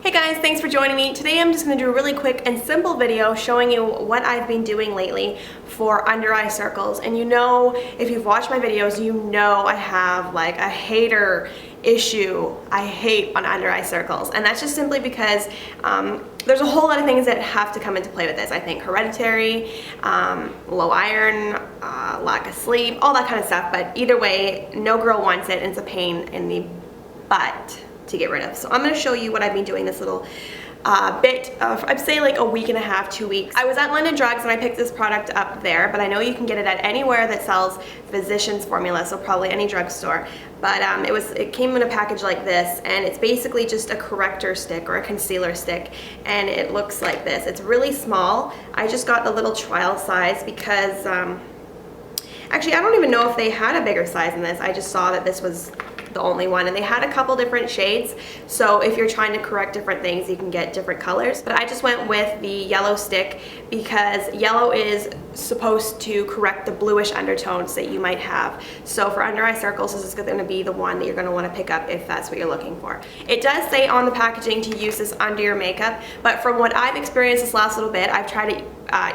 Hey guys, thanks for joining me. Today I'm just going to do a really quick and simple video showing you what I've been doing lately for under eye circles. And you know, if you've watched my videos, you know I have like a hater issue. I hate on under eye circles, and that's just simply because there's a whole lot of things that have to come into play with this. I think hereditary, low iron, lack of sleep, all that kind of stuff. But either way, no girl wants it, and it's a pain in the butt to get rid of. So I'm going to show you what I've been doing this little bit of, I'd say like a week and a half, 2 weeks. I was at London Drugs and I picked this product up there, but I know you can get it at anywhere that sells physician's formula, so probably any drugstore. But it came in a package like this, and it's basically just a corrector stick or a concealer stick, and it looks like this. It's really small. I just got the little trial size because actually I don't even know if they had a bigger size than this. I just saw that this was the only one, and they had a couple different shades, so if you're trying to correct different things you can get different colors. But I just went with the yellow stick because yellow is supposed to correct the bluish undertones that you might have. So for under eye circles, this is going to be the one that you're going to want to pick up if that's what you're looking for. It does say on the packaging to use this under your makeup, but from what I've experienced this last little bit, I've tried it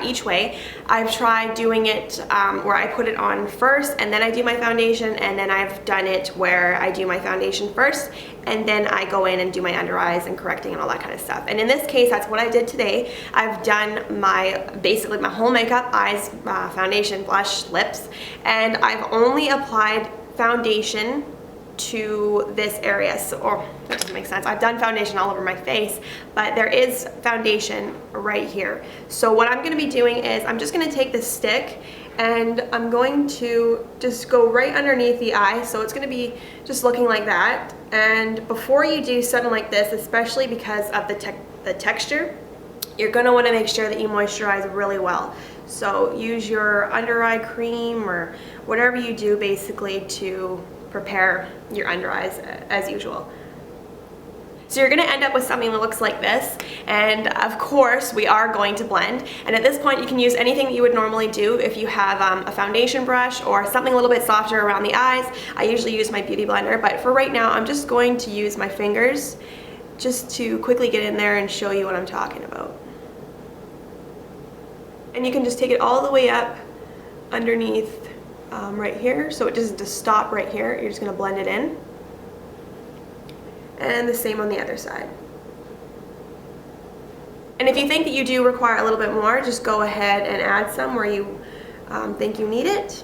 each way. I've tried doing it where I put it on first and then I do my foundation, and then I've done it where I do my foundation first and then I go in and do my under eyes and correcting and all that kind of stuff. And in this case, that's what I did today. I've done basically my whole makeup, eyes, foundation, blush, lips, and I've only applied foundation to this area. So that doesn't make sense. I've done foundation all over my face, but there is foundation right here. So what I'm going to be doing is I'm just going to take this stick and I'm going to just go right underneath the eye, so it's going to be just looking like that. And before you do something like this, especially because of the texture, you're going to want to make sure that you moisturize really well. So use your under eye cream or whatever you do basically to prepare your under eyes as usual. So you're going to end up with something that looks like this, and of course we are going to blend. And at this point you can use anything that you would normally do if you have a foundation brush or something a little bit softer around the eyes. I usually use my beauty blender, but for right now I'm just going to use my fingers just to quickly get in there and show you what I'm talking about. And you can just take it all the way up underneath right here, so it doesn't just stop right here. You're just going to blend it in. And the same on the other side. And if you think that you do require a little bit more, just go ahead and add some where you think you need it.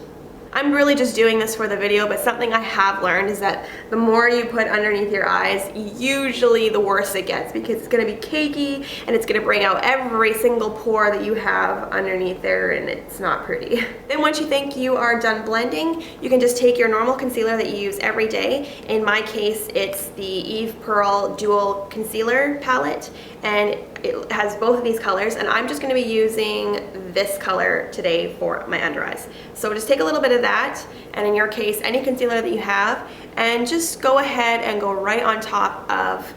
I'm really just doing this for the video, but something I have learned is that the more you put underneath your eyes, usually the worse it gets, because it's going to be cakey and it's going to bring out every single pore that you have underneath there, and it's not pretty. Then once you think you are done blending, you can just take your normal concealer that you use every day. In my case, it's the Eve Pearl Dual Concealer Palette, and it has both of these colors, and I'm just going to be using this color today for my under eyes. So just take a little bit of that, and in your case any concealer that you have, and just go ahead and go right on top of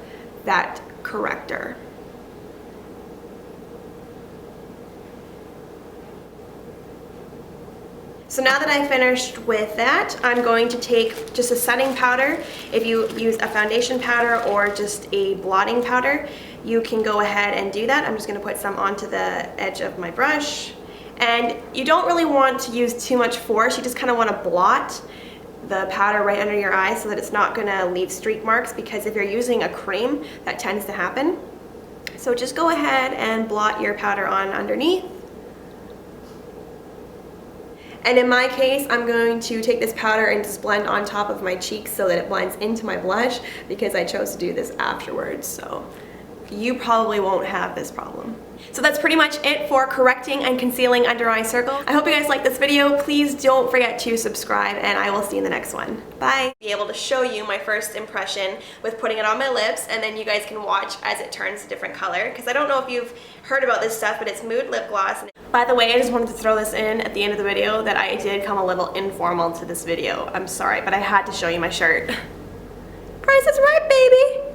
that corrector. So now that I've finished with that, I'm going to take just a setting powder. If you use a foundation powder or just a blotting powder, you can go ahead and do that. I'm just going to put some onto the edge of my brush. And you don't really want to use too much force. You just kind of want to blot the powder right under your eyes so that it's not going to leave streak marks, because if you're using a cream, that tends to happen. So just go ahead and blot your powder on underneath. And in my case, I'm going to take this powder and just blend on top of my cheeks so that it blends into my blush, because I chose to do this afterwards, so you probably won't have this problem. So that's pretty much it for correcting and concealing under eye circles. I hope you guys liked this video. Please don't forget to subscribe, and I will see you in the next one. Bye. Be able to show you my first impression with putting it on my lips, and then you guys can watch as it turns a different color, because I don't know if you've heard about this stuff, but it's Mood Lip Gloss. By the way, I just wanted to throw this in at the end of the video that I did come a little informal to this video. I'm sorry, but I had to show you my shirt. Price is right, baby!